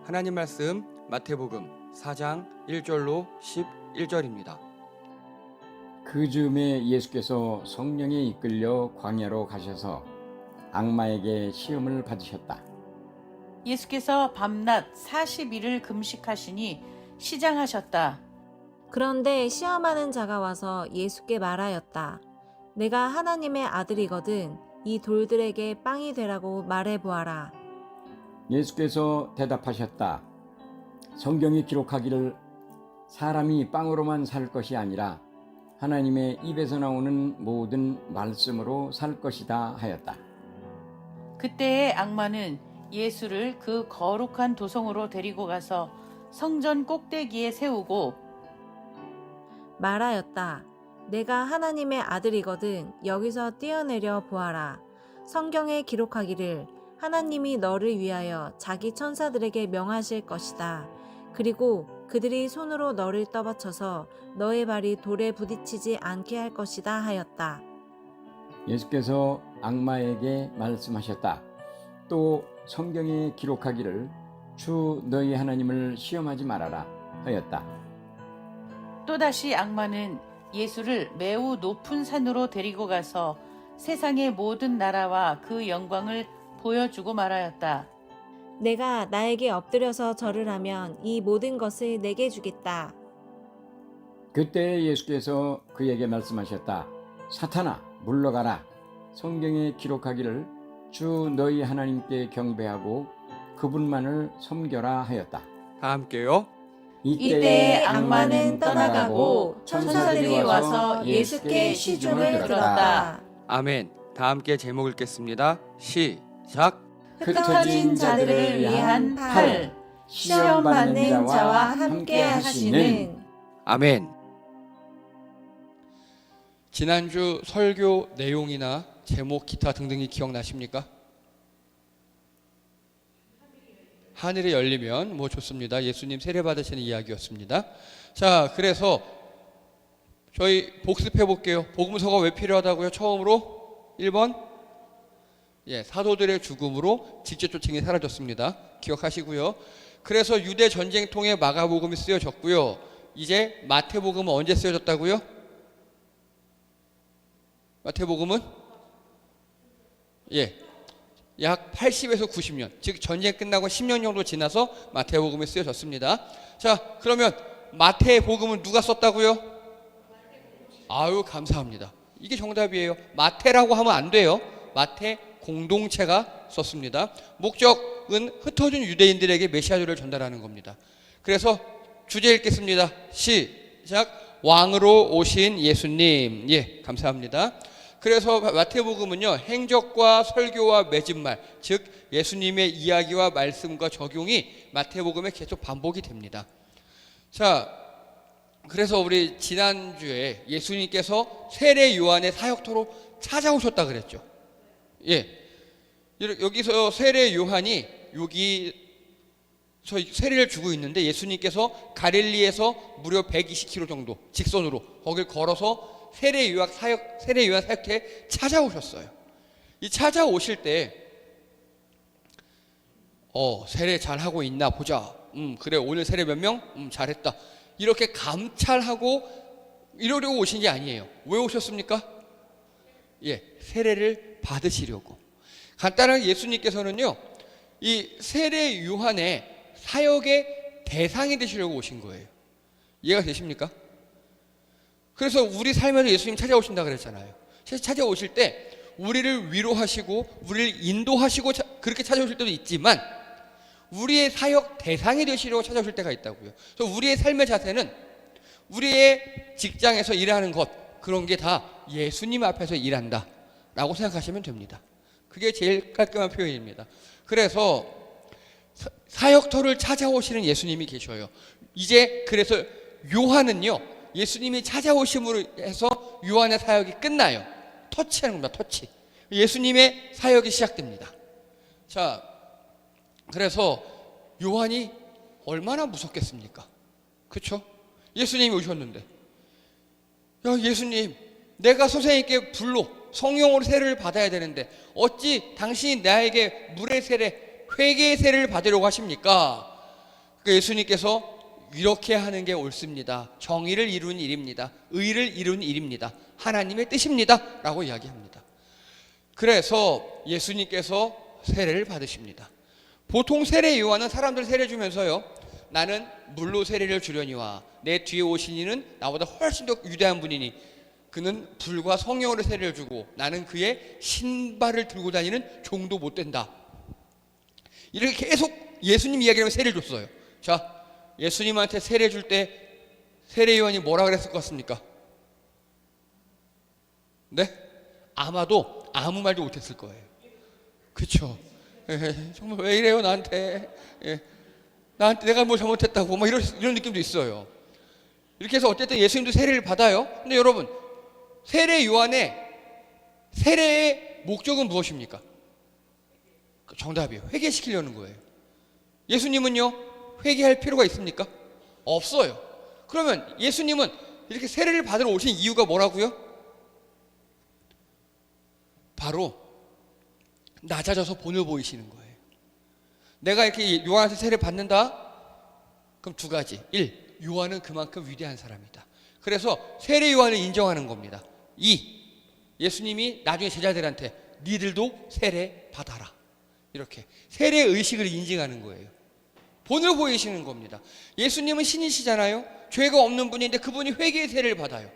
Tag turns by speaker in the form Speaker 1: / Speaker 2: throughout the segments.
Speaker 1: 하나님 말씀 마태복음 4장 1절로 11절입니다.
Speaker 2: 그 즈음에 예수께서 성령에 이끌려 광야로 가셔서 악마에게 시험을 받으셨다.
Speaker 3: 예수께서 밤낮 40일을 금식하시니 시장하셨다.
Speaker 4: 그런데 시험하는 자가 와서 예수께 말하였다. 내가 하나님의 아들이거든 이 돌들에게 빵이 되라고 말해보아라.
Speaker 2: 예수께서 대답하셨다. 성경에 기록하기를 사람이 빵으로만 살 것이 아니라 하나님의 입에서 나오는 모든 말씀으로 살 것이다 하였다.
Speaker 3: 그때의 악마는 예수를 그 거룩한 도성으로 데리고 가서 성전 꼭대기에 세우고
Speaker 4: 말하였다. 내가 하나님의 아들이거든 여기서 뛰어내려 보아라. 성경에 기록하기를 하나님이 너를 위하여 자기 천사들에게 명하실 것이다. 그리고 그들이 손으로 너를 떠받쳐서 너의 발이 돌에 부딪히지 않게 할 것이다 하였다.
Speaker 2: 예수께서 악마에게 말씀하셨다. 또 성경에 기록하기를 주 너희 하나님을 시험하지 말아라 하였다.
Speaker 3: 또다시 악마는 예수를 매우 높은 산으로 데리고 가서 세상의 모든 나라와 그 영광을 보여주고 말하였다.
Speaker 4: 내가 나에게 엎드려서 절을 하면 이 모든 것을 내게 주겠다.
Speaker 2: 그때 예수께서 그에게 말씀하셨다. 사탄아 물러가라. 성경에 기록하기를 주 너희 하나님께 경배하고 그분만을 섬겨라 하였다.
Speaker 1: 다 함께요.
Speaker 3: 이때 악마는 떠나가고 천사들이 와서 예수께 시중을 들었다.
Speaker 1: 아멘. 다 함께 제목 읽겠습니다. 시작.
Speaker 3: 흩어진 자들을 위한 팔, 시험 받는 자와 함께 하시는.
Speaker 1: 아멘. 지난주 설교 내용이나 제목, 기타 등등이 기억나십니까? 하늘이 열리면 좋습니다. 예수님 세례 받으시는 이야기였습니다. 자, 그래서 저희 복습해 볼게요. 복음서가 왜 필요하다고요? 처음으로 1번 사도들의 죽음으로 직접 쫓김이 사라졌습니다. 기억하시고요. 그래서 유대 전쟁통에 마가복음이 쓰여졌고요. 이제 마태복음은 언제 쓰여졌다고요? 마태복음은 약 80에서 90년, 즉 전쟁 끝나고 10년 정도 지나서 마태복음이 쓰여졌습니다. 자, 그러면 마태복음은 누가 썼다고요? 아유, 감사합니다. 이게 정답이에요. 마태라고 하면 안 돼요. 마태 공동체가 썼습니다. 목적은 흩어진 유대인들에게 메시아를 전달하는 겁니다. 그래서 주제 읽겠습니다. 시작. 왕으로 오신 예수님. 감사합니다. 그래서 마태복음은요, 행적과 설교와 맺은말, 즉 예수님의 이야기와 말씀과 적용이 마태복음에 계속 반복이 됩니다. 자, 그래서 우리 지난주에 예수님께서 세례 요한의 사역터로 찾아오셨다 그랬죠. 여기서 세례 요한이 여기서 세례를 주고 있는데 예수님께서 가릴리에서 무려 120km 정도 직선으로 거길 걸어서 세례 요한 사역터에 찾아오셨어요. 이 찾아오실 때 세례 잘하고 있나 보자. 그래, 오늘 세례 몇 명? 잘했다. 이렇게 감찰하고 이러려고 오신 게 아니에요. 왜 오셨습니까? 세례를 받으시려고. 간단하게 예수님께서는요, 이 세례 요한의 사역의 대상이 되시려고 오신 거예요. 이해가 되십니까? 그래서 우리 삶에서 예수님 찾아오신다 그랬잖아요. 찾아오실 때 우리를 위로하시고 우리를 인도하시고 그렇게 찾아오실 때도 있지만 우리의 사역 대상이 되시려고 찾아오실 때가 있다고요. 그래서 우리의 삶의 자세는 우리의 직장에서 일하는 것, 그런 게 다 예수님 앞에서 일한다 라고 생각하시면 됩니다. 그게 제일 깔끔한 표현입니다. 그래서 사역터를 찾아오시는 예수님이 계셔요. 이제 그래서 요한은요, 예수님이 찾아오심으로 해서 요한의 사역이 끝나요. 터치하는 겁니다. 터치. 예수님의 사역이 시작됩니다. 자, 그래서 요한이 얼마나 무섭겠습니까? 그렇죠? 예수님이 오셨는데, 야, 예수님, 내가 선생님께 불로 성령으로 세례를 받아야 되는데 어찌 당신이 나에게 물의 세례, 회개의 세례를 받으려고 하십니까? 예수님께서 이렇게 하는 게 옳습니다. 정의를 이루는 일입니다. 의를 이루는 일입니다. 하나님의 뜻입니다. 라고 이야기합니다. 그래서 예수님께서 세례를 받으십니다. 보통 세례 요한은 사람들 세례 주면서요, 나는 물로 세례를 주려니와 내 뒤에 오신 이는 나보다 훨씬 더 위대한 분이니 그는 불과 성령으로 세례를 주고 나는 그의 신발을 들고 다니는 종도 못 된다. 이렇게 계속 예수님 이야기하면 세례를 줬어요. 자, 예수님한테 세례 줄 때 세례 요한이 뭐라 그랬을 것 같습니까? 네? 아마도 아무 말도 못했을 거예요. 그렇죠? 정말 왜 이래요 나한테? 나한테 내가 뭘 잘못했다고 막 이런 느낌도 있어요. 이렇게 해서 어쨌든 예수님도 세례를 받아요. 근데 여러분, 세례 요한의 세례의 목적은 무엇입니까? 정답이에요. 회개시키려는 거예요. 예수님은요, 회개할 필요가 있습니까? 없어요. 그러면 예수님은 이렇게 세례를 받으러 오신 이유가 뭐라고요? 바로 낮아져서 본을 보이시는 거예요. 내가 이렇게 요한한테 세례 받는다? 그럼 두 가지. 1. 요한은 그만큼 위대한 사람이다. 그래서 세례 요한을 인정하는 겁니다. 2. 예수님이 나중에 제자들한테 니들도 세례 받아라. 이렇게 세례 의식을 인증하는 거예요. 본을 보이시는 겁니다. 예수님은 신이시잖아요. 죄가 없는 분인데 그분이 회개의 세례를 받아요.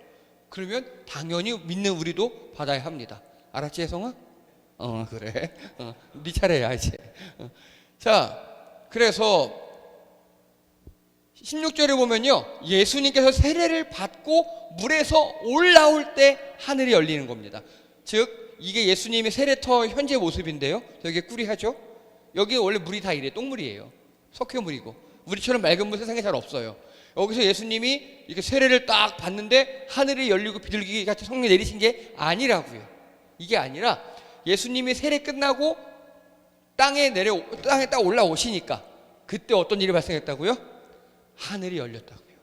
Speaker 1: 그러면 당연히 믿는 우리도 받아야 합니다. 알았지, 혜성아? 그래. 네 차례야 이제. 자, 그래서 16절에 보면요, 예수님께서 세례를 받고 물에서 올라올 때 하늘이 열리는 겁니다. 즉 이게 예수님의 세례터 현재 모습인데요, 여기 꾸리하죠. 여기 원래 물이 다 이래, 똥물이에요. 석회물이고 우리처럼 맑은 물 세상에 잘 없어요. 여기서 예수님이 이렇게 세례를 딱 받는데 하늘이 열리고 비둘기 같이 성령 내리신 게 아니라고요. 이게 아니라 예수님이 세례 끝나고 땅에 딱 올라오시니까 그때 어떤 일이 발생했다고요? 하늘이 열렸다고요.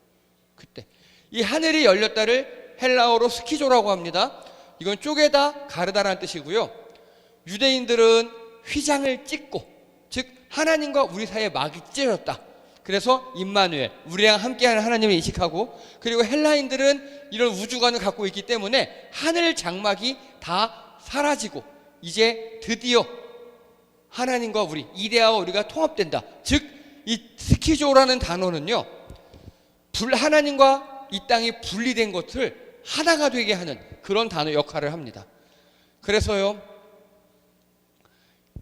Speaker 1: 그때 이 하늘이 열렸다를 헬라어로 스키조라고 합니다. 이건 쪼개다, 가르다라는 뜻이고요. 유대인들은 휘장을 찍고, 즉 하나님과 우리 사이에 막이 찢어졌다. 그래서 임마누엘, 우리랑 함께하는 하나님을 인식하고, 그리고 헬라인들은 이런 우주관을 갖고 있기 때문에 하늘 장막이 다 사라지고 이제 드디어 하나님과 우리, 이데아와 우리가 통합된다. 즉 이 스키조라는 단어는요, 하나님과 이 땅이 분리된 것을 하나가 되게 하는 그런 단어 역할을 합니다. 그래서요,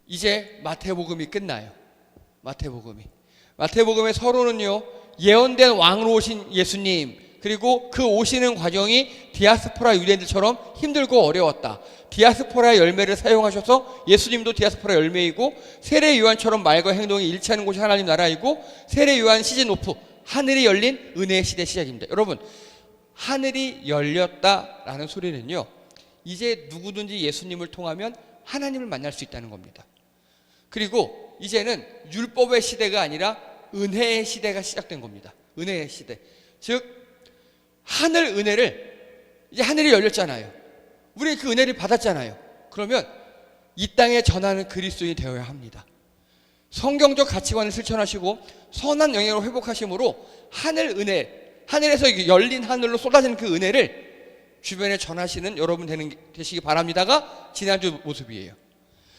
Speaker 1: 이제 마태복음이 끝나요. 마태복음의 서론은요, 예언된 왕으로 오신 예수님, 그리고 그 오시는 과정이 디아스포라 유대인들처럼 힘들고 어려웠다. 디아스포라의 열매를 사용하셔서 예수님도 디아스포라 열매이고, 세례 요한처럼 말과 행동이 일치하는 곳이 하나님 나라이고, 세례 요한 시즌 오프, 하늘이 열린 은혜의 시대 시작입니다. 여러분, 하늘이 열렸다라는 소리는요, 이제 누구든지 예수님을 통하면 하나님을 만날 수 있다는 겁니다. 그리고 이제는 율법의 시대가 아니라 은혜의 시대가 시작된 겁니다. 은혜의 시대. 즉 하늘 은혜를, 이제 하늘이 열렸잖아요. 우리 그 은혜를 받았잖아요. 그러면 이 땅에 전하는 그리스도인이 되어야 합니다. 성경적 가치관을 실천하시고 선한 영향을 회복하심으로 하늘 은혜, 하늘에서 열린 하늘로 쏟아지는 그 은혜를 주변에 전하시는 여러분 되시기 바랍니다가 지난주 모습이에요.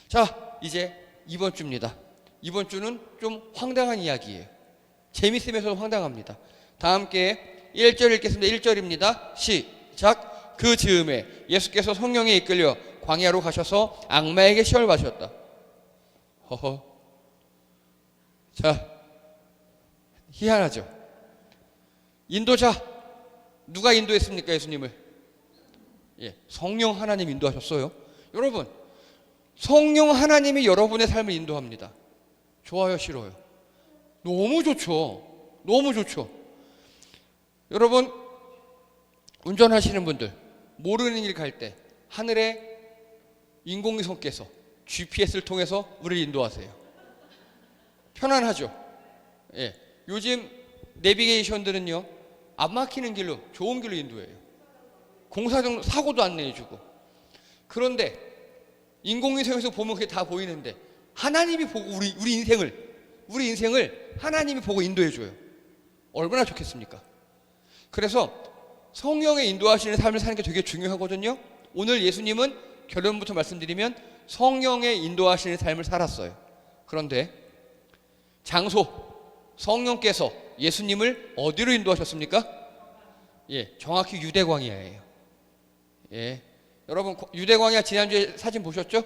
Speaker 1: 자, 이제 이번 주입니다. 이번 주는 좀 황당한 이야기예요. 재밌으면서도 황당합니다. 다 함께 1절 읽겠습니다. 1절입니다. 시작. 그 즈음에 예수께서 성령에 이끌려 광야로 가셔서 악마에게 시험을 받으셨다. 허허. 자, 희한하죠. 인도자, 누가 인도했습니까? 예수님을. 성령 하나님 인도하셨어요. 여러분, 성령 하나님이 여러분의 삶을 인도합니다. 좋아요, 싫어요? 너무 좋죠. 너무 좋죠. 여러분, 운전하시는 분들, 모르는 길 갈 때 하늘에 인공위성께서 GPS를 통해서 우리를 인도하세요. 편안하죠. 요즘 내비게이션들은요, 안 막히는 길로, 좋은 길로 인도해요. 공사장 사고도 안 내주고. 그런데 인공위성에서 보면 그게 다 보이는데 하나님이 보고 우리 인생을 우리 인생을 하나님이 보고 인도해 줘요. 얼마나 좋겠습니까? 그래서 성령의 인도하시는 삶을 사는 게 되게 중요하거든요. 오늘 예수님은 결론부터 말씀드리면 성령의 인도하시는 삶을 살았어요. 그런데 장소, 성령께서 예수님을 어디로 인도하셨습니까? 예, 정확히 유대광야예요. 예, 여러분 유대광야 지난주에 사진 보셨죠?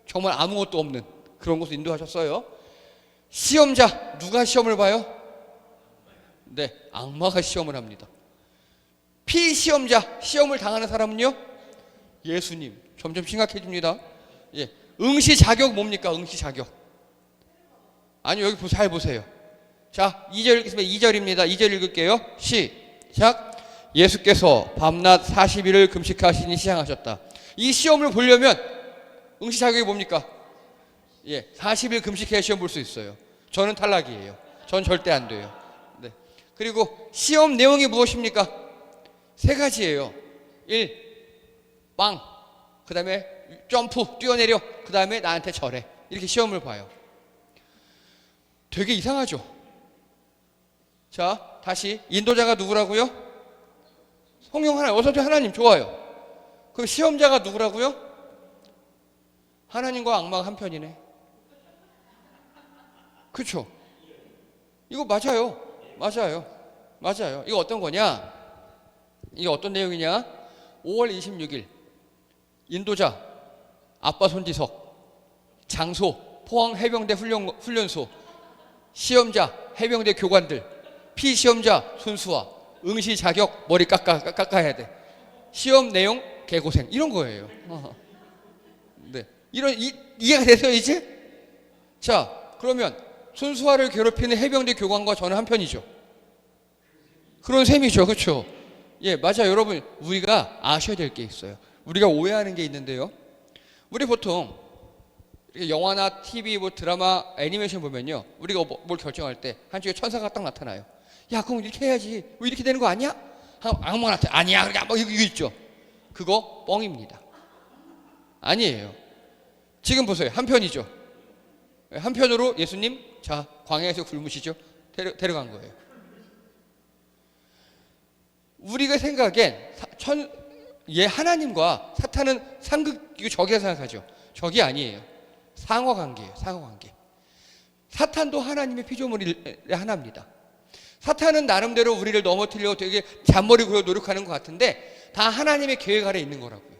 Speaker 1: 정말 아무것도 없는 그런 곳을 인도하셨어요. 시험자, 누가 시험을 봐요? 네, 악마가 시험을 합니다. 피시험자, 시험을 당하는 사람은요? 예수님. 점점 심각해집니다. 예, 응시자격 뭡니까? 응시자격. 아니, 여기 잘 보세요. 자, 2절 읽겠습니다. 2절입니다. 2절 읽을게요. 시작. 예수께서 밤낮 40일을 금식하시니 시행하셨다. 이 시험을 보려면 응시자격이 뭡니까? 예, 40일 금식해야 시험 볼 수 있어요. 저는 탈락이에요. 전 절대 안 돼요. 네. 그리고 시험 내용이 무엇입니까? 세 가지예요. 1. 빵. 그 다음에 점프, 뛰어내려. 그 다음에 나한테 절해. 이렇게 시험을 봐요. 되게 이상하죠? 자, 다시 인도자가 누구라고요? 성령 하나님, 어서도 하나님. 좋아요. 그럼 시험자가 누구라고요? 하나님과 악마가 한편이네. 그렇죠? 이거 맞아요. 맞아요. 맞아요. 이거 어떤 거냐? 이게 어떤 내용이냐? 5월 26일 인도자 아빠 손지석, 장소 포항 해병대 훈련소, 시험자 해병대 교관들, 피시험자 손수화, 응시 자격 머리 깎아야 돼. 시험 내용 개고생 이런 거예요. 네, 이런 이해가 되세요 이제? 자, 그러면 손수화를 괴롭히는 해병대 교관과 저는 한편이죠. 그런 셈이죠, 그렇죠? 예, 맞아요, 여러분. 우리가 아셔야 될 게 있어요. 우리가 오해하는 게 있는데요. 우리 보통 영화나 TV, 뭐 드라마, 애니메이션 보면요, 우리가 뭘 결정할 때 한쪽에 천사가 딱 나타나요. 야, 그럼 이렇게 해야지. 왜 이렇게 되는 거 아니야? 악마가 나타나. 아니야, 그러니까 뭐 이거 있죠. 그거 뻥입니다. 아니에요. 지금 보세요. 한편이죠. 한편으로 예수님, 자, 광야에서 굶으시죠. 데려간 거예요. 우리가 생각엔 하나님과 사탄은 상극이고 적이라 생각하죠. 적이 아니에요. 상호관계예요. 상호관계. 사탄도 하나님의 피조물의 하나입니다. 사탄은 나름대로 우리를 넘어뜨리려고 되게 잔머리 굴려 노력하는 것 같은데 다 하나님의 계획 아래 있는 거라고요.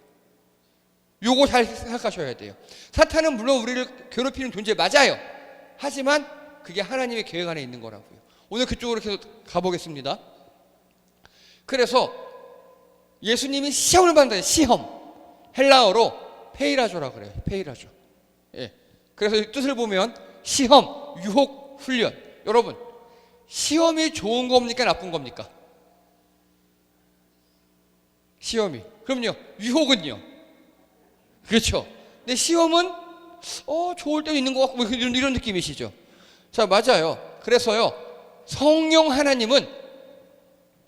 Speaker 1: 요거 잘 생각하셔야 돼요. 사탄은 물론 우리를 괴롭히는 존재 맞아요. 하지만 그게 하나님의 계획 안에 있는 거라고요. 오늘 그쪽으로 계속 가보겠습니다. 그래서 예수님이 시험을 받는다. 시험. 헬라어로 페이라조라 그래요. 페이라조. 예. 그래서 뜻을 보면 시험, 유혹, 훈련. 여러분, 시험이 좋은 겁니까? 나쁜 겁니까? 시험이. 그럼요. 유혹은요? 그렇죠. 근데 시험은 좋을 때도 있는 것 같고 뭐 이런 느낌이시죠. 자, 맞아요. 그래서요, 성령 하나님은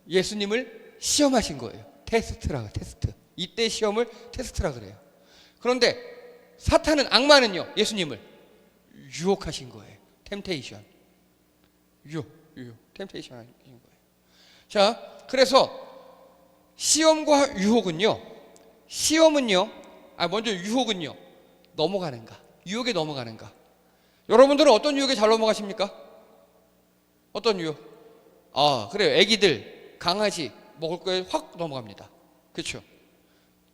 Speaker 1: 예수님을 시험하신 거예요. 테스트라, 테스트. 이때 시험을 테스트라 그래요. 그런데 사탄은, 악마는요, 예수님을 유혹하신 거예요. 템테이션. 템테이션 하신 거예요. 자, 그래서 시험과 유혹은요, 먼저 유혹은요, 넘어가는가? 유혹에 넘어가는가? 여러분들은 어떤 유혹에 잘 넘어가십니까? 어떤 유혹? 그래요. 애기들, 강아지 먹을 거에 확 넘어갑니다. 그렇죠?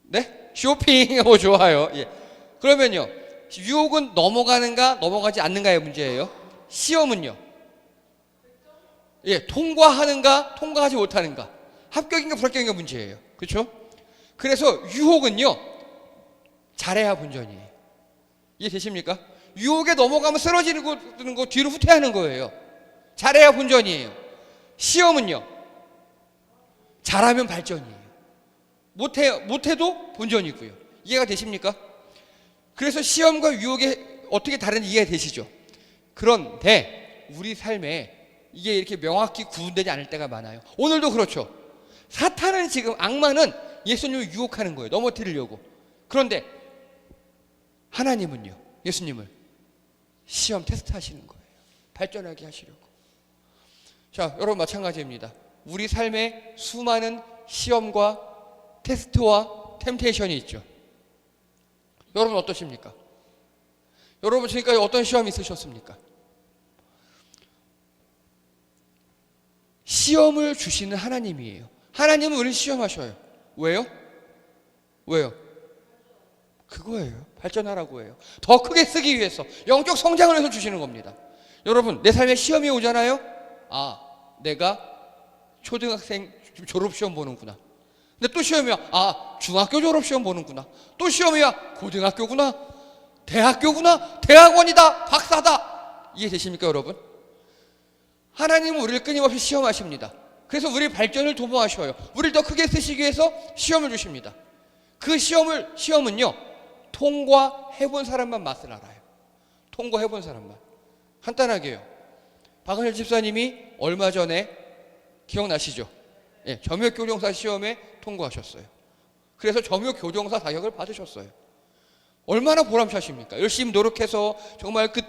Speaker 1: 네? 쇼핑하고 좋아요. 예. 그러면요, 유혹은 넘어가는가, 넘어가지 않는가의 문제예요. 시험은요, 예, 통과하는가, 통과하지 못하는가, 합격인가, 불합격인가 문제예요. 그렇죠? 그래서 유혹은요, 잘해야 본전이에요. 이해되십니까? 유혹에 넘어가면 쓰러지는 거 뒤로 후퇴하는 거예요. 잘해야 본전이에요. 시험은요, 잘하면 발전이에요. 못해도 본전이고요. 이해가 되십니까? 그래서 시험과 유혹이 어떻게 다른지 이해가 되시죠? 그런데 우리 삶에 이게 이렇게 명확히 구분되지 않을 때가 많아요. 오늘도 그렇죠. 사탄은 지금, 악마는 예수님을 유혹하는 거예요. 넘어뜨리려고. 그런데 하나님은요, 예수님을 시험 테스트 하시는 거예요. 발전하게 하시려고. 자, 여러분 마찬가지입니다. 우리 삶에 수많은 시험과 테스트와 템테이션이 있죠. 여러분 어떠십니까? 여러분 지금까지 어떤 시험이 있으셨습니까? 시험을 주시는 하나님이에요. 하나님은 우리를 시험하셔요. 왜요? 왜요? 그거예요. 발전하라고 해요. 더 크게 쓰기 위해서, 영적 성장을 위해서 주시는 겁니다. 여러분, 내 삶에 시험이 오잖아요. 아, 내가 초등학생 졸업시험 보는구나. 근데 또 시험이야. 아, 중학교 졸업시험 보는구나. 또 시험이야. 고등학교구나. 대학교구나. 대학원이다. 박사다. 이해되십니까, 여러분? 하나님은 우리를 끊임없이 시험하십니다. 그래서 우리 발전을 도모하셔요. 우리를 더 크게 쓰시기 위해서 시험을 주십니다. 그 시험은요, 통과해본 사람만 맛을 알아요. 통과해본 사람만. 간단하게요. 박은일 집사님이 얼마 전에 기억나시죠? 예, 점유교정사 시험에 통과하셨어요. 그래서 점유교정사 자격을 받으셨어요. 얼마나 보람차십니까? 열심히 노력해서 정말 그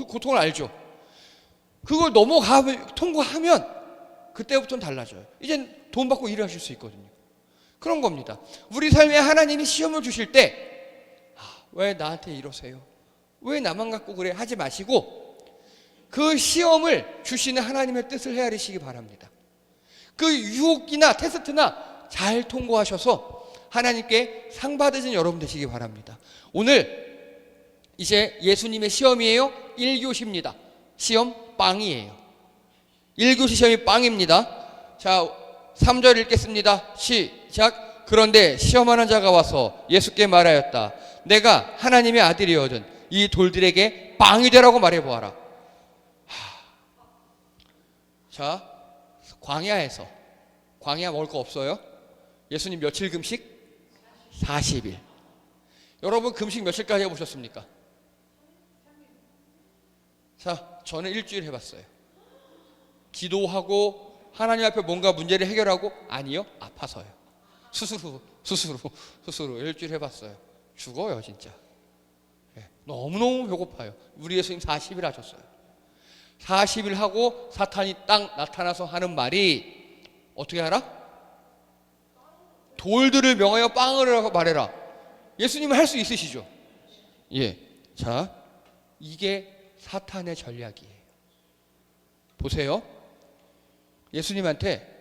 Speaker 1: 고통을 알죠. 그걸 통과하면 그때부터는 달라져요. 이젠 돈 받고 일을 하실 수 있거든요. 그런 겁니다. 우리 삶에 하나님이 시험을 주실 때 왜 나한테 이러세요? 왜 나만 갖고 그래? 하지 마시고 그 시험을 주시는 하나님의 뜻을 헤아리시기 바랍니다. 그 유혹이나 테스트나 잘 통과하셔서 하나님께 상 받으신 여러분 되시기 바랍니다. 오늘 이제 예수님의 시험이에요. 1교시입니다. 시험 빵이에요. 1교시 시험이 빵입니다. 자, 3절 읽겠습니다. 시작. 그런데 시험하는 자가 와서 예수께 말하였다. 내가 하나님의 아들이거든 이 돌들에게 빵이 되라고 말해보아라. 자, 광야 먹을 거 없어요? 예수님 며칠 금식? 40일. 여러분 금식 며칠까지 해보셨습니까? 자, 저는 일주일 해봤어요. 기도하고 하나님 앞에 뭔가 문제를 해결하고 아니요, 아파서요. 스스로 일주일 해봤어요. 죽어요 진짜. 너무너무 배고파요. 우리 예수님 40일 하셨어요. 40일 하고 사탄이 딱 나타나서 하는 말이 어떻게 알아? 돌들을 명하여 빵을 말해라. 예수님은 할 수 있으시죠? 예. 자, 이게 사탄의 전략이에요. 보세요. 예수님한테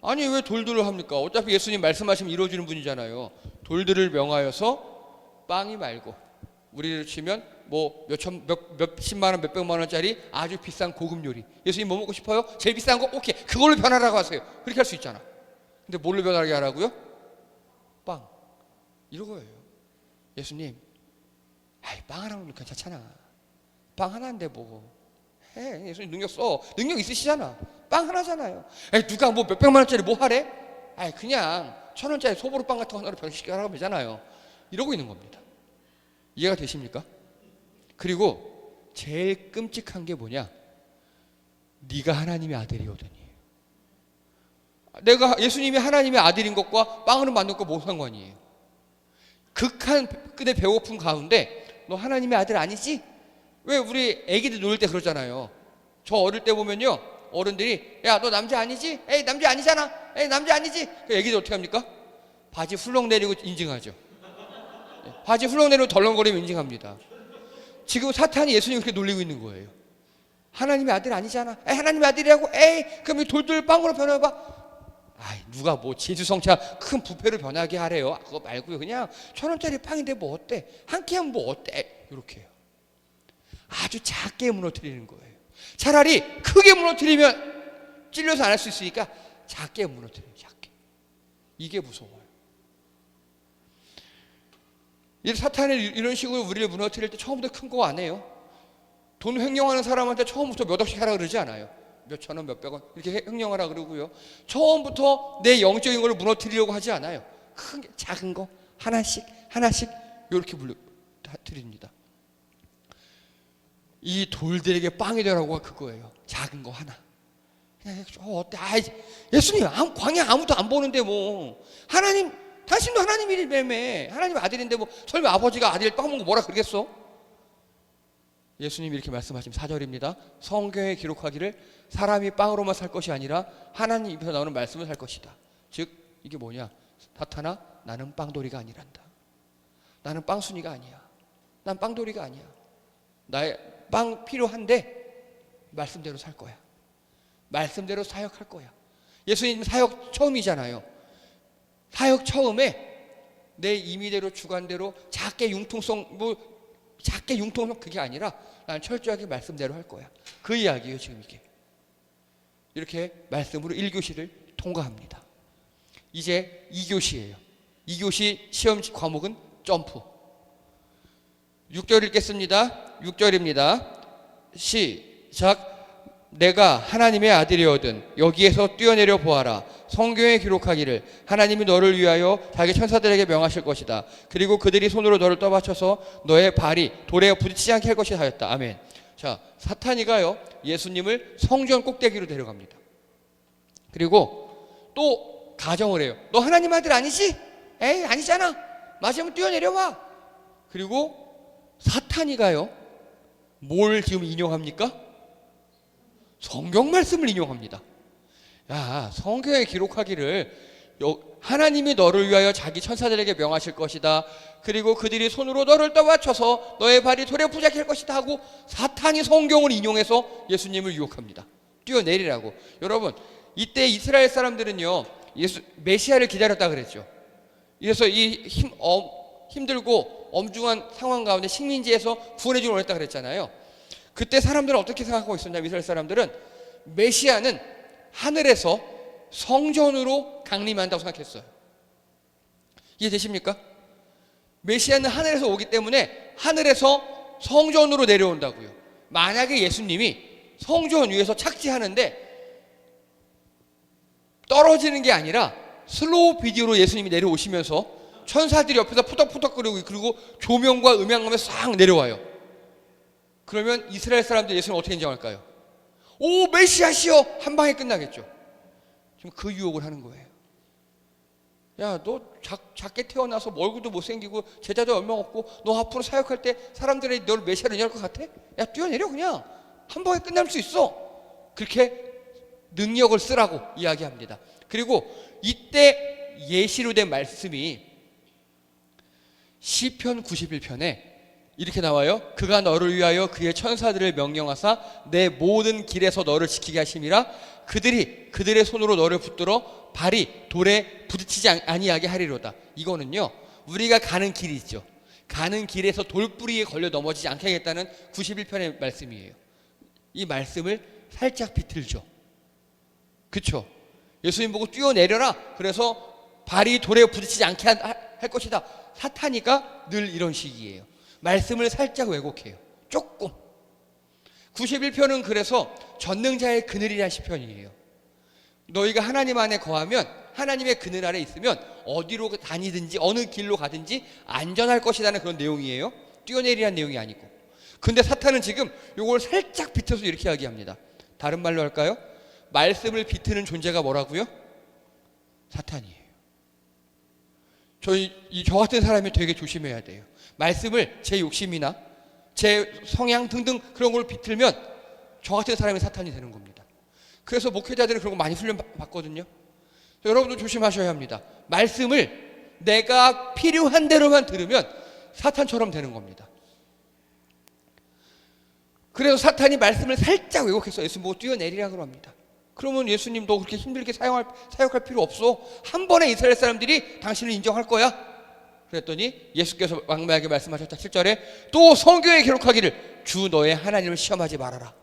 Speaker 1: 아니 왜 돌들을 합니까? 어차피 예수님 말씀하시면 이루어지는 분이잖아요. 돌들을 명하여서 빵이 말고 우리를 치면 뭐 몇십만 원, 몇백만 원짜리 아주 비싼 고급 요리. 예수님 뭐 먹고 싶어요? 제일 비싼 거? 오케이. 그걸로 변하라고 하세요. 그렇게 할 수 있잖아. 근데 뭘로 변하게 하라고요? 빵. 이거예요. 예수님, 빵 하나는 괜찮잖아. 빵 하나인데 뭐 해. 예수님 능력 써. 능력 있으시잖아. 빵 하나잖아요. 누가 뭐 몇백만 원짜리 뭐 하래? 그냥 1,000원짜리 소보루 빵 같은 거 하나로 변시키라고 하잖아요. 이러고 있는 겁니다. 이해가 되십니까? 그리고 제일 끔찍한 게 뭐냐? 네가 하나님의 아들이거든요. 내가 예수님이 하나님의 아들인 것과 빵으로 만든 거 무슨 상관이에요? 극한 끝에 배고픔 가운데 너 하나님의 아들 아니지? 왜 우리 애기들 놀 때 그러잖아요. 저 어릴 때 보면요, 어른들이 야 너 남자 아니지? 에이 남자 아니잖아. 에이 남자 아니지? 그 애기들 어떻게 합니까? 바지 훌렁 내리고 인증하죠. 바지 훌렁 내리고 덜렁거리면 인증합니다. 지금 사탄이 예수님 그렇게 놀리고 있는 거예요. 하나님의 아들 아니잖아. 에이 하나님의 아들이라고? 에이 그럼 이 돌들 빵으로 변해봐. 누가 뭐 지주성차 큰 부페로 변하게 하래요. 그거 말고요. 그냥 1,000원짜리 빵인데 뭐 어때? 한 끼 하면 뭐 어때? 이렇게 해요. 아주 작게 무너뜨리는 거예요. 차라리 크게 무너뜨리면 찔려서 안 할 수 있으니까 작게 무너뜨려요. 작게. 이게 무서워요. 이 사탄이 이런 식으로 우리를 무너뜨릴 때 처음부터 큰 거 안 해요. 돈 횡령하는 사람한테 처음부터 몇 억씩 하라 그러지 않아요. 몇천 원, 몇백 원 이렇게 횡령하라 그러고요. 처음부터 내 영적인 걸 무너뜨리려고 하지 않아요. 큰 게, 작은 거 하나씩 이렇게 무너뜨립니다. 이 돌들에게 빵이 되라고가 그거예요. 작은 거 하나. 어때? 예수님 광야 아무도 안 보는데 뭐 하나님 당신도 하나님이라며 하나님 아들인데 뭐 설마 아버지가 아들 빵 먹는 거 뭐라 그러겠어? 예수님이 이렇게 말씀하신 4절입니다. 성경에 기록하기를 사람이 빵으로만 살 것이 아니라 하나님 입에서 나오는 말씀을 살 것이다. 즉 이게 뭐냐? 사탄아, 나는 빵돌이가 아니란다. 나는 빵순이가 아니야. 난 빵돌이가 아니야. 나의 빵 필요한데 말씀대로 살 거야. 말씀대로 사역할 거야. 예수님 사역 처음이잖아요. 사역 처음에 내 임의대로 주관대로 작게 융통성 그게 아니라 난 철저하게 말씀대로 할 거야. 그 이야기예요 지금 이게. 이렇게 말씀으로 1교시를 통과합니다. 이제 2교시예요. 2교시 시험 과목은 점프. 6절 읽겠습니다. 6절입니다. 시작. 내가 하나님의 아들이거든 여기에서 뛰어내려 보아라. 성경에 기록하기를 하나님이 너를 위하여 자기 천사들에게 명하실 것이다. 그리고 그들이 손으로 너를 떠받쳐서 너의 발이 돌에 부딪히지 않게 할 것이다 하였다. 아멘. 자, 사탄이가요 예수님을 성전 꼭대기로 데려갑니다. 그리고 또 가정을 해요. 너 하나님 아들 아니지? 에이 아니잖아. 맞으면 뛰어내려와. 그리고 사탄이가요 뭘 지금 인용합니까? 성경 말씀을 인용합니다. 야, 성경에 기록하기를 하나님이 너를 위하여 자기 천사들에게 명하실 것이다. 그리고 그들이 손으로 너를 떠받쳐서 너의 발이 돌에 부딪히게 할 것이다 하고 사탄이 성경을 인용해서 예수님을 유혹합니다. 뛰어내리라고. 여러분, 이때 이스라엘 사람들은요 메시아를 기다렸다 그랬죠. 그래서 이 힘들고 엄중한 상황 가운데 식민지에서 구원해 주길 원했다 그랬잖아요. 그때 사람들은 어떻게 생각하고 있었냐면 이스라엘 사람들은 메시아는 하늘에서 성전으로 강림한다고 생각했어요. 이해되십니까? 메시아는 하늘에서 오기 때문에 하늘에서 성전으로 내려온다고요. 만약에 예수님이 성전 위에서 착지하는데 떨어지는 게 아니라 슬로우 비디오로 예수님이 내려오시면서 천사들이 옆에서 푸덕푸덕거리고 그리고 조명과 음향하면서 싹 내려와요. 그러면 이스라엘 사람들 예수님 어떻게 인정할까요? 오 메시아시여 한 방에 끝나겠죠. 지금 그 유혹을 하는 거예요. 야, 너 작게 태어나서 얼굴도 못생기고 제자도 얼마 없고 너 앞으로 사역할 때 사람들이 너를 메시아로 인정할 것 같아? 야, 뛰어내려 그냥. 한 방에 끝날 수 있어. 그렇게 능력을 쓰라고 이야기합니다. 그리고 이때 예시로 된 말씀이 시편 91편에 이렇게 나와요. 그가 너를 위하여 그의 천사들을 명령하사 내 모든 길에서 너를 지키게 하심이라. 그들의 손으로 너를 붙들어 발이 돌에 부딪히지 아니하게 하리로다. 이거는요 우리가 가는 길이 있죠. 가는 길에서 돌뿌리에 걸려 넘어지지 않게 하겠다는 91편의 말씀이에요. 이 말씀을 살짝 비틀죠. 그쵸? 예수님 보고 뛰어내려라. 그래서 발이 돌에 부딪히지 않게 할 것이다. 사탄이가 늘 이런 식이에요. 말씀을 살짝 왜곡해요. 조금. 91편은 그래서 전능자의 그늘이라는 시편이에요. 너희가 하나님 안에 거하면 하나님의 그늘 아래 있으면 어디로 다니든지 어느 길로 가든지 안전할 것이라는 그런 내용이에요. 뛰어내리라는 내용이 아니고. 근데 사탄은 지금 이걸 살짝 비틀어서 이렇게 이야기합니다. 다른 말로 할까요? 말씀을 비트는 존재가 뭐라고요? 사탄이에요. 저 같은 사람이 되게 조심해야 돼요. 말씀을 제 욕심이나 제 성향 등등 그런 걸 비틀면 저 같은 사람이 사탄이 되는 겁니다. 그래서 목회자들은 그런 거 많이 훈련 받거든요. 여러분도 조심하셔야 합니다. 말씀을 내가 필요한 대로만 들으면 사탄처럼 되는 겁니다. 그래서 사탄이 말씀을 살짝 왜곡해서 예수님 보고 뛰어내리라고 합니다. 그러면 예수님도 그렇게 힘들게 사역할 필요 없어. 한 번에 이스라엘 사람들이 당신을 인정할 거야. 그랬더니 예수께서 왕명하게 말씀하셨다. 7절에 또 성경에 기록하기를 주 너의 하나님을 시험하지 말아라.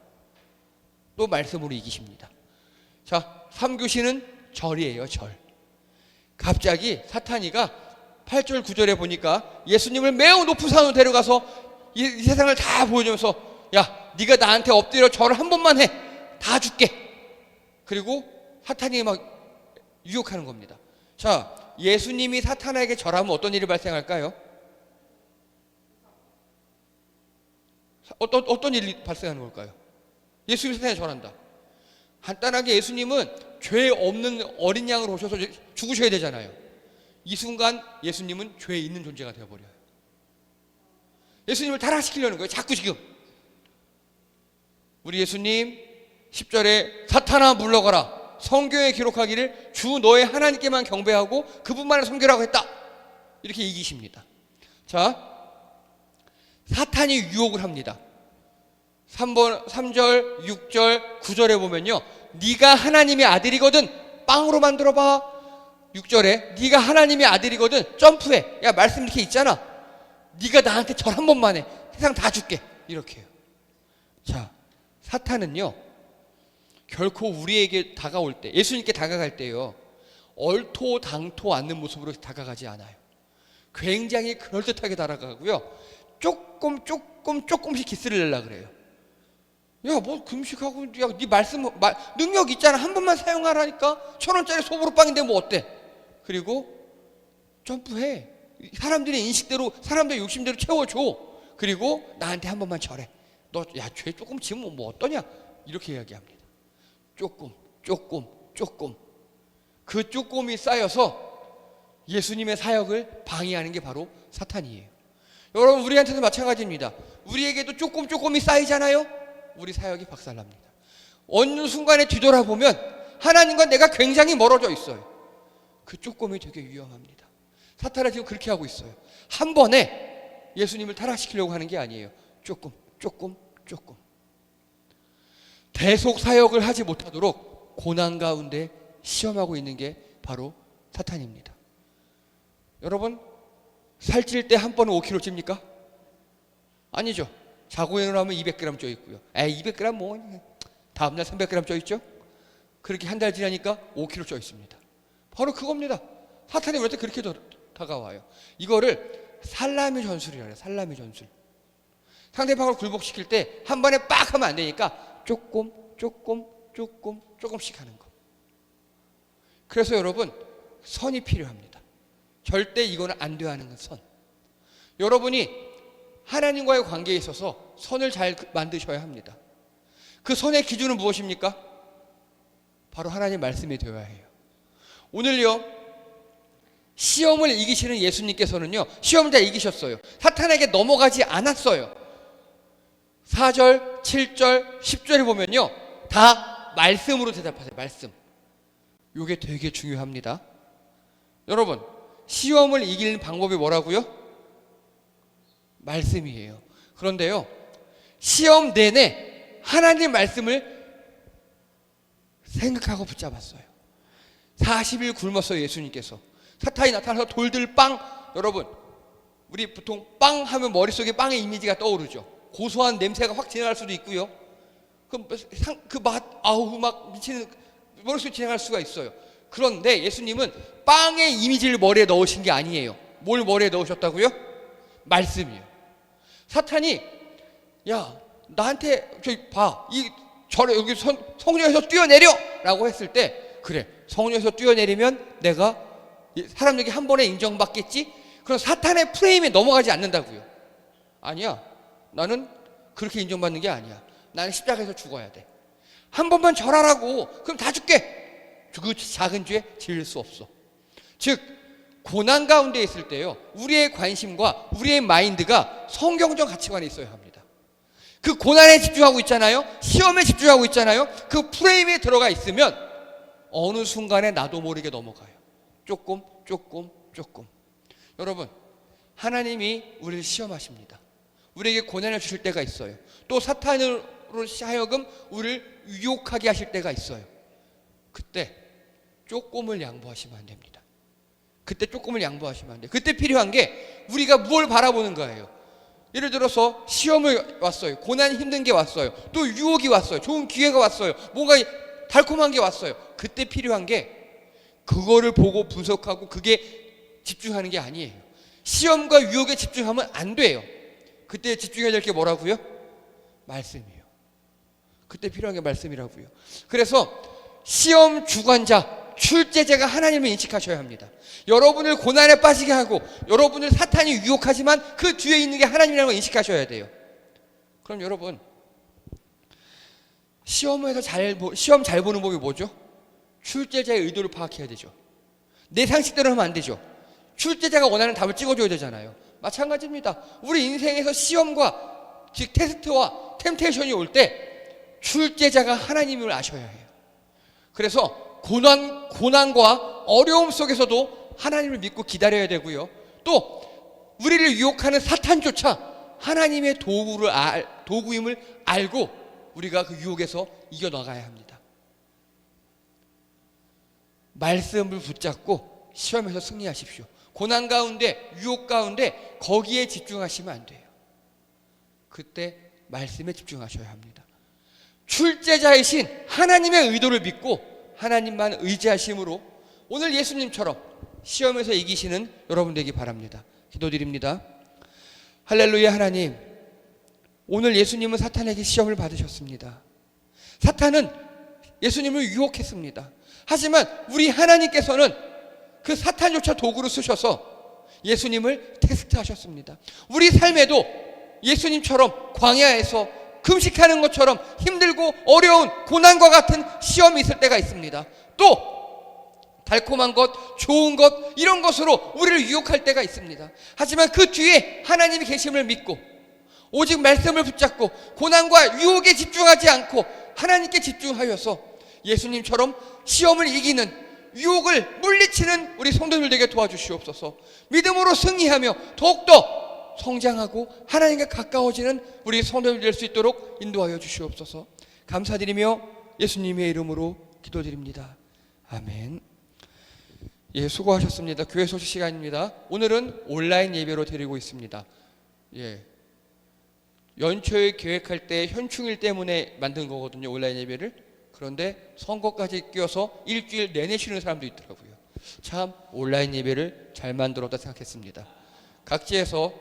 Speaker 1: 또 말씀으로 이기십니다. 자, 3교시는 절이에요. 절. 갑자기 사탄이가 8절 9절에 보니까 예수님을 매우 높은 산으로 데려가서 이 세상을 다 보여주면서 야, 네가 나한테 엎드려 절을 한 번만 해. 다 줄게. 그리고 사탄이 막 유혹하는 겁니다. 자, 예수님이 사탄에게 절하면 어떤 일이 발생할까요? 어떤 일이 발생하는 걸까요? 예수님이 사탄에 절한다. 간단하게 예수님은 죄 없는 어린 양으로 오셔서 죽으셔야 되잖아요. 이 순간 예수님은 죄 있는 존재가 되어버려요. 예수님을 타락시키려는 거예요. 자꾸 지금 우리 예수님 10절에 사탄아 물러가라. 성경에 기록하기를 주 너의 하나님께만 경배하고 그분만을 섬기라고 했다. 이렇게 이기십니다. 자, 사탄이 유혹을 합니다. 3절, 6절, 9절에 보면요. 네가 하나님의 아들이거든 빵으로 만들어봐. 6절에 네가 하나님의 아들이거든 점프해. 야, 말씀 이렇게 있잖아. 네가 나한테 절 한 번만 해. 세상 다 줄게. 이렇게 해요. 자, 사탄은요. 결코 우리에게 다가올 때, 예수님께 다가갈 때요. 얼토당토 않는 모습으로 다가가지 않아요. 굉장히 그럴듯하게 다가가고요. 조금씩 기스를 내려고 그래요. 야, 뭐 금식하고, 야, 네 능력 있잖아. 한 번만 사용하라니까. 1,000원짜리 소보루빵인데 뭐 어때? 그리고 점프해. 사람들의 인식대로, 사람들의 욕심대로 채워줘. 그리고 나한테 한 번만 절해. 너, 야, 죄 조금 지으면 뭐 어떠냐? 이렇게 이야기합니다. 조금. 그 조금이 쌓여서 예수님의 사역을 방해하는 게 바로 사탄이에요. 여러분, 우리한테도 마찬가지입니다. 우리에게도 조금이 쌓이잖아요. 우리 사역이 박살납니다. 어느 순간에 뒤돌아보면 하나님과 내가 굉장히 멀어져 있어요. 그 조금이 되게 위험합니다. 사탄은 지금 그렇게 하고 있어요. 한 번에 예수님을 타락시키려고 하는 게 아니에요. 조금. 대속 사역을 하지 못하도록 고난 가운데 시험하고 있는 게 바로 사탄입니다. 여러분, 살찔 때 한 번은 5kg 찝니까? 아니죠. 자고 일어나면 200g 쪄 있고요. 200g 뭐 다음날 300g 쪄 있죠. 그렇게 한 달 지나니까 5kg 쪄 있습니다. 바로 그겁니다. 사탄이 왜 그렇게 다가와요? 이거를 살라미 전술이라고 해요. 살라미 전술. 상대방을 굴복시킬 때 한 번에 빡 하면 안 되니까 조금씩 하는 거. 그래서 여러분, 선이 필요합니다. 절대 이거는 안 돼야 하는 선. 여러분이 하나님과의 관계에 있어서 선을 잘 만드셔야 합니다. 그 선의 기준은 무엇입니까? 바로 하나님 말씀이 되어야 해요. 오늘요, 시험을 이기시는 예수님께서는요, 시험을 다 이기셨어요. 사탄에게 넘어가지 않았어요. 4절, 7절, 10절에 보면요, 다 말씀으로 대답하세요. 말씀. 이게 되게 중요합니다. 여러분, 시험을 이기는 방법이 뭐라고요? 말씀이에요. 그런데요, 시험 내내 하나님 말씀을 생각하고 붙잡았어요. 40일 굶었어요. 예수님께서. 사탄이 나타나서 돌들 빵. 여러분, 우리 보통 빵 하면 머릿속에 빵의 이미지가 떠오르죠. 고소한 냄새가 확 지나갈 수도 있고요. 그 맛, 막 미치는, 머릿속에 지나갈 수가 있어요. 그런데 예수님은 빵의 이미지를 머리에 넣으신 게 아니에요. 뭘 머리에 넣으셨다고요? 말씀이에요. 사탄이, 야, 나한테, 저기 봐, 여기 성령에서 뛰어내려! 라고 했을 때, 그래, 성령에서 뛰어내리면 내가 사람에게 한 번에 인정받겠지? 그럼 사탄의 프레임에 넘어가지 않는다고요. 아니야. 나는 그렇게 인정받는 게 아니야. 나는 십자가에서 죽어야 돼. 한 번만 절하라고. 그럼 다 줄게. 그 작은 죄 지을 수 없어. 즉, 고난 가운데 있을 때요, 우리의 관심과 우리의 마인드가 성경적 가치관에 있어야 합니다. 그 고난에 집중하고 있잖아요. 시험에 집중하고 있잖아요. 그 프레임에 들어가 있으면 어느 순간에 나도 모르게 넘어가요. 조금. 여러분, 하나님이 우리를 시험하십니다. 우리에게 고난을 주실 때가 있어요. 또 사탄으로 하여금 우리를 유혹하게 하실 때가 있어요. 그때 조금을 양보하시면 안 됩니다. 그때 필요한 게 우리가 뭘 바라보는 거예요. 예를 들어서 시험을 왔어요. 고난이 힘든 게 왔어요. 또 유혹이 왔어요. 좋은 기회가 왔어요. 뭔가 달콤한 게 왔어요. 그때 필요한 게 그거를 보고 분석하고 그게 집중하는 게 아니에요. 시험과 유혹에 집중하면 안 돼요. 그때 집중해야 될 게 뭐라고요? 말씀이에요. 그때 필요한 게 말씀이라고요. 그래서 시험 주관자, 출제자가 하나님을 인식하셔야 합니다. 여러분을 고난에 빠지게 하고 여러분을 사탄이 유혹하지만 그 뒤에 있는 게 하나님이라는 걸 인식하셔야 돼요. 그럼 여러분, 시험 잘 보는 법이 뭐죠? 출제자의 의도를 파악해야 되죠. 내 상식대로 하면 안 되죠. 출제자가 원하는 답을 찍어줘야 되잖아요. 마찬가지입니다. 우리 인생에서 시험과 즉 테스트와 템테이션이 올 때 출제자가 하나님을 아셔야 해요. 그래서 고난과 어려움 속에서도 하나님을 믿고 기다려야 되고요. 또 우리를 유혹하는 사탄조차 하나님의 도구임을 알고 우리가 그 유혹에서 이겨나가야 합니다. 말씀을 붙잡고 시험에서 승리하십시오. 고난 가운데, 유혹 가운데 거기에 집중하시면 안 돼요. 그때 말씀에 집중하셔야 합니다. 출제자이신 하나님의 의도를 믿고 하나님만 의지하심으로 오늘 예수님처럼 시험에서 이기시는 여러분 되기 바랍니다. 기도드립니다. 할렐루야. 하나님, 오늘 예수님은 사탄에게 시험을 받으셨습니다. 사탄은 예수님을 유혹했습니다. 하지만 우리 하나님께서는 그 사탄조차 도구로 쓰셔서 예수님을 테스트하셨습니다. 우리 삶에도 예수님처럼 광야에서 금식하는 것처럼 힘들고 어려운 고난과 같은 시험이 있을 때가 있습니다. 또 달콤한 것, 좋은 것, 이런 것으로 우리를 유혹할 때가 있습니다. 하지만 그 뒤에 하나님이 계심을 믿고 오직 말씀을 붙잡고 고난과 유혹에 집중하지 않고 하나님께 집중하여서 예수님처럼 시험을 이기는, 유혹을 물리치는 우리 성도들 되게 도와주시옵소서. 믿음으로 승리하며 더욱더 성장하고 하나님과 가까워지는 우리 성도들 될 수 있도록 인도하여 주시옵소서. 감사드리며 예수님의 이름으로 기도드립니다. 아멘. 예, 수고하셨습니다. 교회 소식 시간입니다. 오늘은 온라인 예배로 드리고 있습니다. 예, 연초에 계획할 때 현충일 때문에 만든 거거든요, 온라인 예배를. 그런데 선거까지 끼어서 일주일 내내 쉬는 사람도 있더라고요. 참 온라인 예배를 잘 만들었다 생각했습니다. 각지에서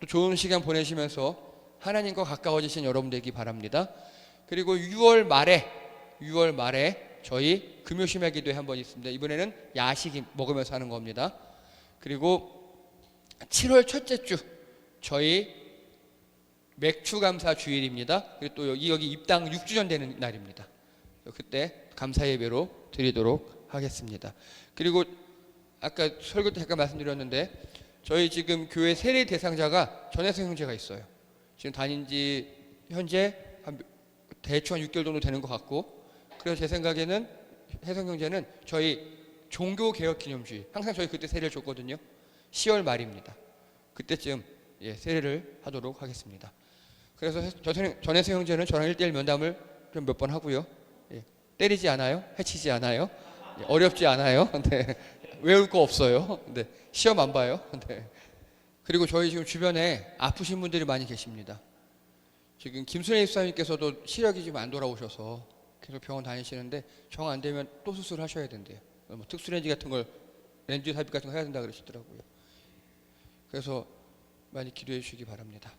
Speaker 1: 또 좋은 시간 보내시면서 하나님과 가까워지신 여러분 되기 바랍니다. 그리고 6월 말에 저희 금요심야 기도회 한번 있습니다. 이번에는 야식 먹으면서 하는 겁니다. 그리고 7월 첫째 주 저희 맥주 감사 주일입니다. 그리고 또 여기 입당 6주년 되는 날입니다. 그때 감사 예배로 드리도록 하겠습니다. 그리고 아까 설교 때 잠깐 말씀드렸는데 저희 지금 교회 세례 대상자가 전혜성 형제가 있어요. 지금 다닌 지 현재 대충 한 6개월 정도 되는 것 같고, 그래서 제 생각에는 혜성 형제는 저희 종교개혁기념주의, 항상 저희 그때 세례를 줬거든요. 10월 말입니다. 그때쯤 세례를 하도록 하겠습니다. 그래서 전혜성 형제는 저랑 1대1 면담을 좀 몇 번 하고요. 때리지 않아요? 해치지 않아요? 어렵지 않아요? 네. 외울 거 없어요. 네. 시험 안 봐요. 네. 그리고 저희 지금 주변에 아프신 분들이 많이 계십니다. 지금 김순애 집사님께서도 시력이 지금 안 돌아오셔서 계속 병원 다니시는데 정 안 되면 또 수술하셔야 된대요. 뭐 특수렌즈 같은 걸, 렌즈 삽입 같은 거 해야 된다 그러시더라고요. 그래서 많이 기도해 주시기 바랍니다.